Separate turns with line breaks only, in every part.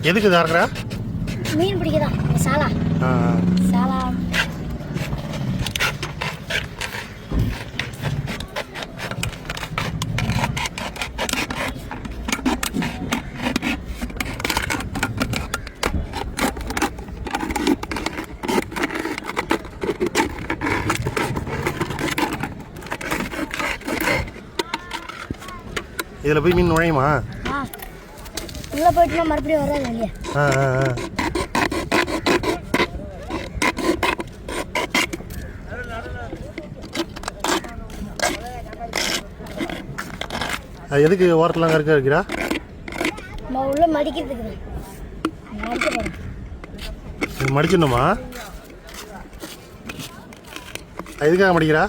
எதுக்கு இதாக இருக்கிறா?
மீன் பிடிக்கதான் சாலா. சாலா
இதில் போய் மீன் நுழையுமா?
உள்ளே போயிட்டுனா மறுபடியும் வராது இல்லையா?
எதுக்கு ஓரத்தில் அங்கே இருக்கிறா?
உள்ள மடிக்கிறதுக்கு
மடிச்சிடணுமா? எதுக்காக மடிக்கிறா?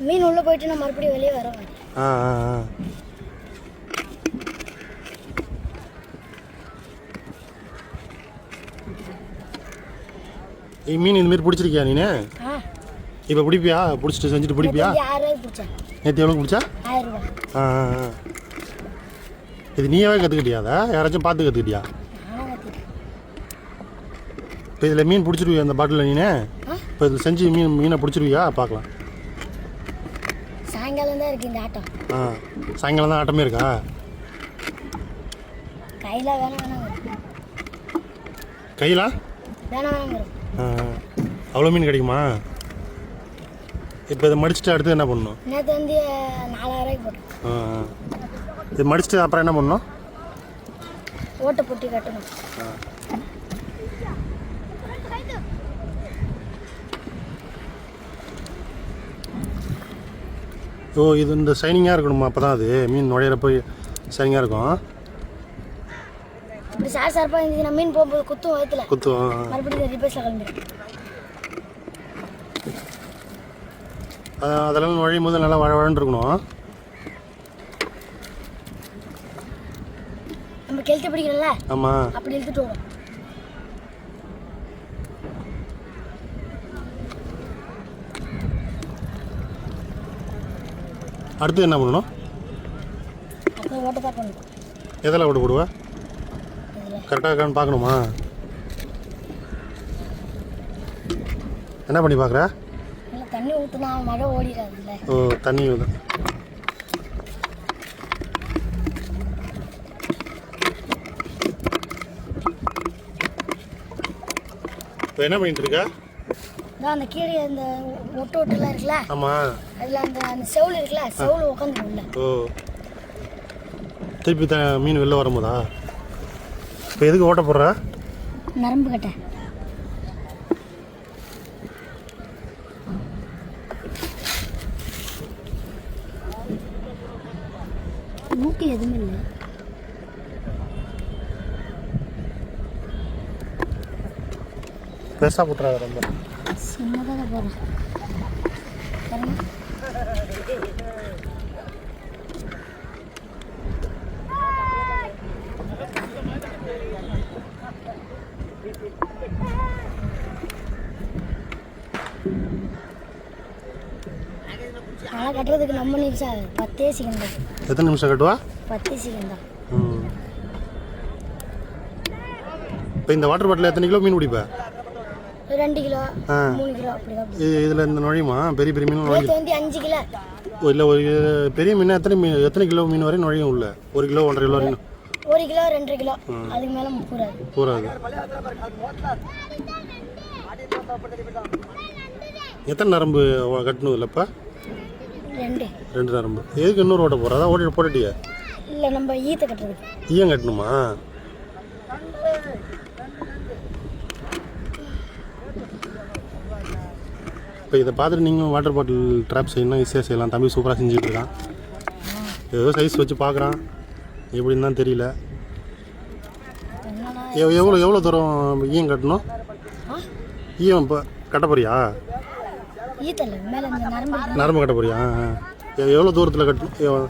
மீன் உள்ளே போயிட்டுனா மறுபடியும் வெளியே வர
மீன் இந்த மாதிரி பிடிச்சிருக்கியா நீ? இப்போ பிடிப்பியா? பிடிச்சிட்டு செஞ்சுட்டு பிடிப்பியா? நேற்று எவ்வளோ பிடிச்சா?
1000 ரூபா.
இது நீயாவே கற்றுக்கிட்டியாதா யாராச்சும் பார்த்து கற்றுக்கிட்டியா? இப்போ இதில் மீன் பிடிச்சிருவியா அந்த பாட்டிலில் நீ? இப்போ இதில் செஞ்சு மீனை பிடிச்சிருவியா? பார்க்கலாம்.
சாயங்காலம் தான் இருக்குது இந்த ஆட்டம்.
சாயங்காலம் தான் ஆட்டமே இருக்கா?
கையில் வேணாம்
கையில்
வேணாம்.
அவ்வளோ மீன் கிடைக்குமா? இப்போ இதை மடிச்சுட்டு அடுத்து என்ன பண்ணணும்?
நேற்று வந்து 4000 போட்டோம்.
இது மடிச்சுட்டு அப்புறம் என்ன பண்ணணும்?
ஓட்டை போட்டி கட்டணும்.
ஓ, இது இந்த ஷைனிங்காக இருக்கணுமா? அப்போ தான் அது மீன் நுழையிறப்போ ஷைனிங்காக இருக்கும்.
இப்படி சார்பாக இருந்துச்சுன்னா மீன் போகும்போது குத்தும் வயத்தில்
குத்தும்.
மறுபடியும் ரிப்பேர்ஸில் கிளம்பிடும்.
அதெல்லாம் நுழையும் போது நல்லா வழன்னு இருக்கணும்.
நம்ம கெளுத்து பிடிக்கிறோம்ல?
ஆமாம்.
அப்படி இழுத்துட்டு வரும்.
அடுத்து என்ன பண்ணணும்?
அப்புறம் ஓட்ட தான் பண்ணணும்.
எதில் ஓட்ட போடுவா? கரெக்டாக இருக்கான்னு பார்க்கணுமா? என்ன பண்ணி பார்க்குற?
தண்ணி ஊற்றுனா மழை ஓடிடாதுல்ல.
ஓ, தண்ணி ஊற்று. இப்போ என்ன பண்ணிட்டு இருக்கா?
அந்த கீழே அந்த ஒட்டுலாம் இருக்குல்ல?
ஆமாம்.
அதில் அந்த செவுள் இருக்குல்ல, செவுள் உட்காந்துருக்குல்ல.
ஓ, திருப்பி மீன் வெளில வரும்போதா? இப்போ எதுக்கு ஓட்ட போடுற?
நரம்பு கட்ட. மூக்கு எதுவுமே இல்லை.
பெருசாக போட்டுறாங்க. ரொம்ப
சின்னதாக போகிறேன். ஆனால் கட்டுறதுக்கு நம்ம நிமிஷம் 10 செகண்ட் தான்.
எத்தனை நிமிஷம் கட்டுவா?
10 செகண்ட் தான்.
இப்போ இந்த வாட்டர் பாட்டில் எத்தனை கிலோ மீன் பிடிப்பா?
2 கிலோ 3 கிலோ அப்படி தான்.
இதில் இந்த நுழையுமா? பெரிய பெரிய மீன் நுழையும்.
வந்து 5 கிலோ.
இல்லை, ஒரு பெரிய மீன் எத்தனை கிலோ மீன் வரையும் நுழையும் உள்ள? 1 கிலோ 1.5 கிலோ வரையும்.
1 கிலோ 2 கிலோ அதுக்கு மேலே பூராது.
எத்தனை நரம்பு கட்டணும் இல்லைப்பா? 2 நரம்பு. எதுக்கு இன்னொரு ஓட்ட போகிறா? அதான் ஓட்டிட்டு போட்டுட்டியா?
இல்லை, நம்ம ஈத்த கட்டுறதுக்கு.
ஈயம் கட்டணுமா? இப்போ இதை பார்த்துட்டு நீங்கள் வாட்டர் பாட்டில் ட்ராப் செய்யணும், ஈஸியாக செய்யலாம். தம்பி சூப்பராக செஞ்சுட்டு இருக்கான். ஏதோ சைஸ் வச்சு பார்க்குறான், எப்படின்னு தான் தெரியல. எவ்வளோ தூரம் ஈயம் கட்டணும்? ஈயம் இப்போ கட்ட போறியா? நரம்பு கட்ட போறியா? எவ்வளோ தூரத்தில் கட்டணும்?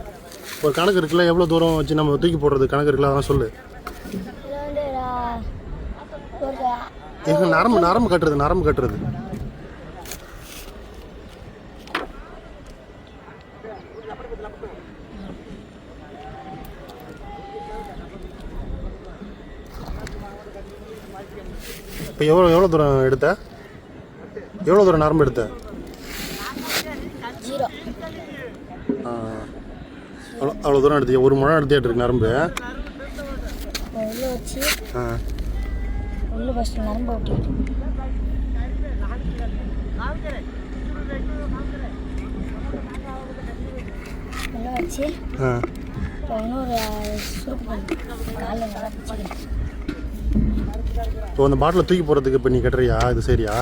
ஒரு கணக்கு இருக்குல்ல, எவ்வளோ தூரம் வச்சு நம்ம தூக்கி போடுறது கணக்கு இருக்குல்ல, அதெல்லாம் சொல்லு. நரம்பு கட்டுறது. இப்போ எவ்வளோ தூரம் எடுத்த? எவ்வளோ தூரம் நரம்பு எடுத்த?
0.
அவ்வளோ தூரம் எடுத்தியா? ஒரு முழம் எடுத்துட்டு இருக்கு நரம்பு.
உள்ள வச்சு உள்ள ஃபஸ்ட்டு நரம்பு ஓட்டிட்டு உள்ள வச்சு இப்போ இன்னொரு சுருக்கு பண்ணி காலில் நல்லா பிடிச்சிக்கிறேன்.
இப்போ அந்த பாட்டிலை தூக்கி போகிறதுக்கு இப்போ நீ கட்டுறியா? இது சரியா?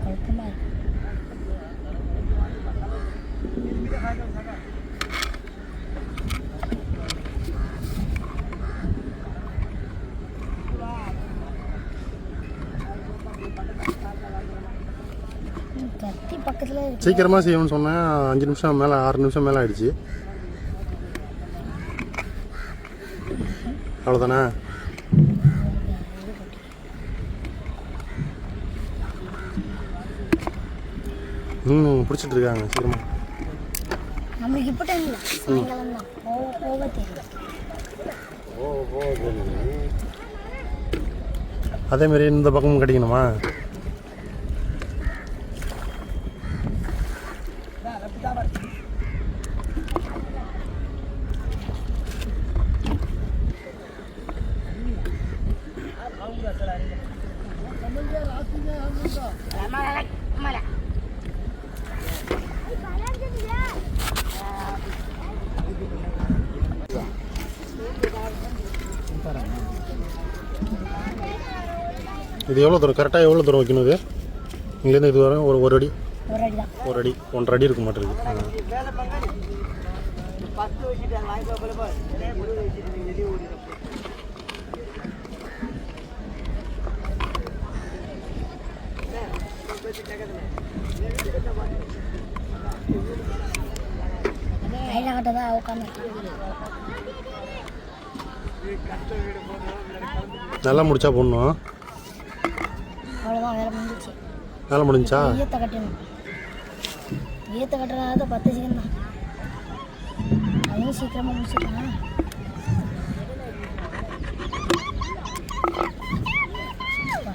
குழப்பமாக இருக்கு. கத்தி பக்கத்தில் இருக்கு.
சீக்கிரமாக செய்யணும்னு சொன்னேன். 5 நிமிஷம் மேலே 6 நிமிஷம் மேலே ஆயிடுச்சு. அவ்வளோதானே? பிடிச்சிட்டு இருக்காங்க சீக்கிரமா.
நம்மளுக்கு இப்போ டைம் இல்லை, சாயங்காலம் தான் போக போக தெரியும்.
அதேமாரி இந்த பக்கமும் கட்டிக்கணுமா? இது எவ்வளோ தூரம் கரெக்டாக எவ்வளோ தூரம் வைக்கணும்? இது இங்கேருந்து இது வரும் ஒரு அடி,
ஒரு அடி தான்.
1 அடி 1.5 அடி இருக்க மாட்டேங்குது.
கையில் கட்டதான் உட்காந்து
நல்லா முடிச்சா போடணும்.
அவ்வளோதான், வேலை முடிஞ்சிச்சு.
வேலை முடிஞ்சா?
ஈயத்தை கட்டணும். ஈயத்தை கட்டுறதா 10 செகண்ட் தான். அதையும் சீக்கிரமாக முடிச்சுக்கலாம்.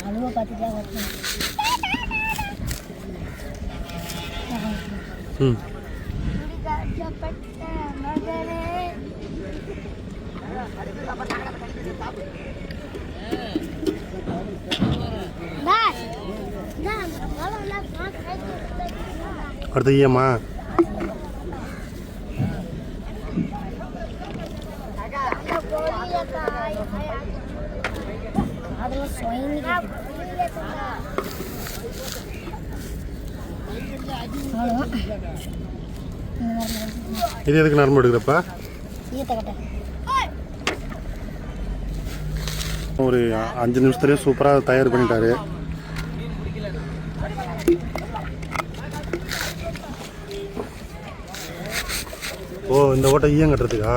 அழுவை பார்த்துட்டு தான் கட்டணும்.
ம் அடுத்து ஈயமா?
அதெல்லாம் சுயங்க
இது எதுக்கு நரம்பு எடுக்கிறப்ப?
ஈயத்தை கட்ட
ஒரு 5 நிமிஷத்துலேயே சூப்பராக தயார் பண்ணிட்டாரு. ஓ, இந்த ஓட்டை ஈயம் கட்டுறதுக்கா?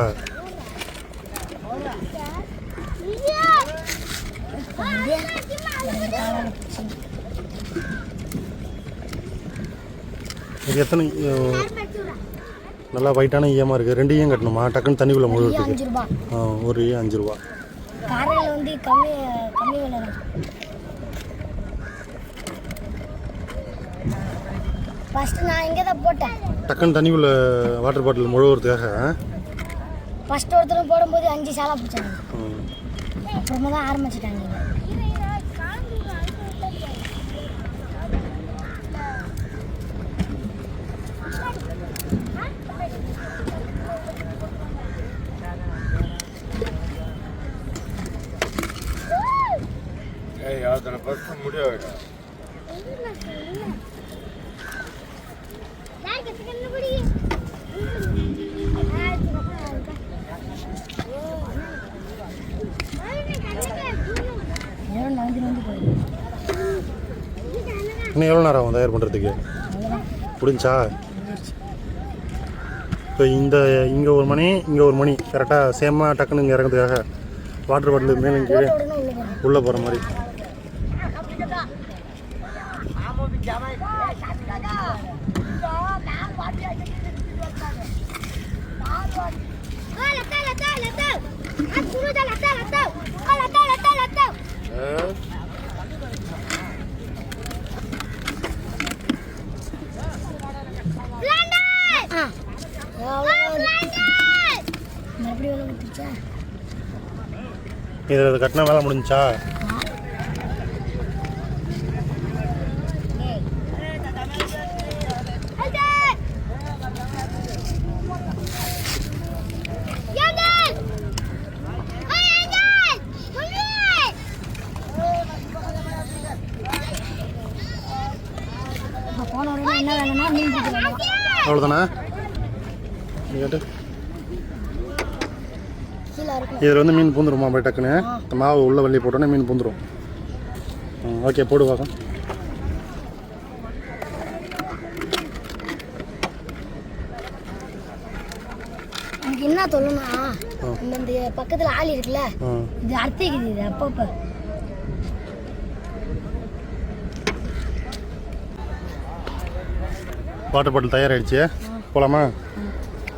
இது எத்தனை நல்லா ஒயிட்டான ஈயமாக இருக்குது. 2 ஈயம் கட்டணுமா? டக்குன்னு தண்ணிக்குள்ளே முழுகிறதுக்கு?
5 ரூபா.
ஒரு ஈயம் 5 ரூபா.
காரையில் வந்து கம்மி விலை தான். ஃபஸ்ட்டு நான் இங்கே தான் போட்டேன்.
டக்குன்னு தண்ணிக்குள்ளே வாட்டர் பாட்டில் முழுகிறதுக்காக.
ஃபஸ்ட்டு ஒருத்தரும் போடும்போது 5 சாலா பிடிச்சாங்க. அப்புறமா தான் ஆரம்பிச்சிட்டாங்க.
ಅದನ್ನು ಫಸ್ಟ್ ಮುಡಿಯೋಗ
இன்னும் எவ்வளோ நேரம் ஆகும் தயார் பண்ணுறதுக்கு? முடிஞ்சா? இப்போ இங்கே ஒரு மணி இங்கே ஒரு மணி கரெக்டாக சேமாக டக்குன்னு இங்கே இறங்கிறதுக்காக வாட்டர் பாட்டில் மேலே கீழே உள்ளே போகிற மாதிரி.
மறுபடியும் வேலை கொடுத்துச்சா?
இது கட்டின வேலை முடிஞ்சா?
போன உடனே என்ன வேலைன்னா மீன் பிடிக்கலாம்.
அவ்வளோதானே? கேட்டு
கீழே இருக்கும்.
இதில் வந்து மீன் பூந்துருமா போய் டக்குன்னு மாவு உள்ள வள்ளி போட்டோன்னே மீன் பூந்துரும். ஓகே போடு பார்க்க.
எனக்கு என்ன சொல்லணும்னா இந்த பக்கத்தில் ஆள் இருக்குல்ல, இது அர்த்திக்குது. இது அப்பப்போ
வாட்டர் பாட்டில் தயாராகிடுச்சு, போகலாமா?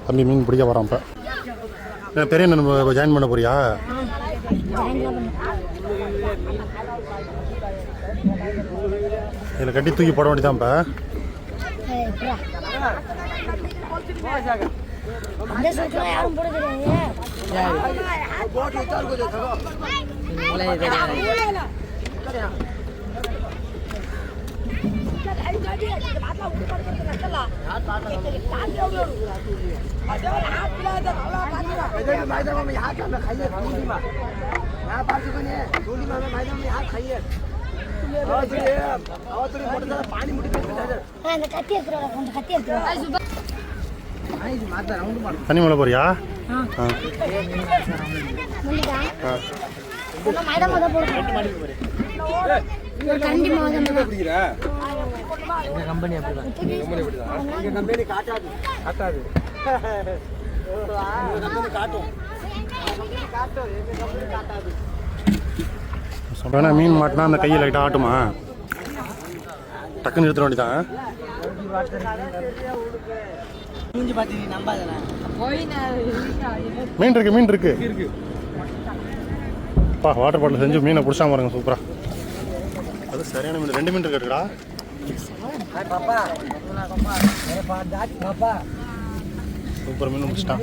தம்பி மீன் பிடிக்க வரான். இப்போ பெரிய நம்ம ஜாயின் பண்ண போறியா? இதில் கட்டி தூக்கி போட வேண்டியதான். இப்போ
யாரும் போட
தண்ணி மேலே போறியா? சொல்றேன்னா மீன் மாட்டினா அந்த கையை லைட்டாக ஆட்டுமா? டக்குன்னு எடுத்துட வேண்டியதான். மீன் இருக்கு. வாட்டர் பாட்டில் செஞ்சு மீனை பிடிச்சா பாருங்க, சூப்பரா. அது சரியான மீன். 2 மீன் இருக்குடா. சூப்பர் மீன் பிடிச்சிட்டான்.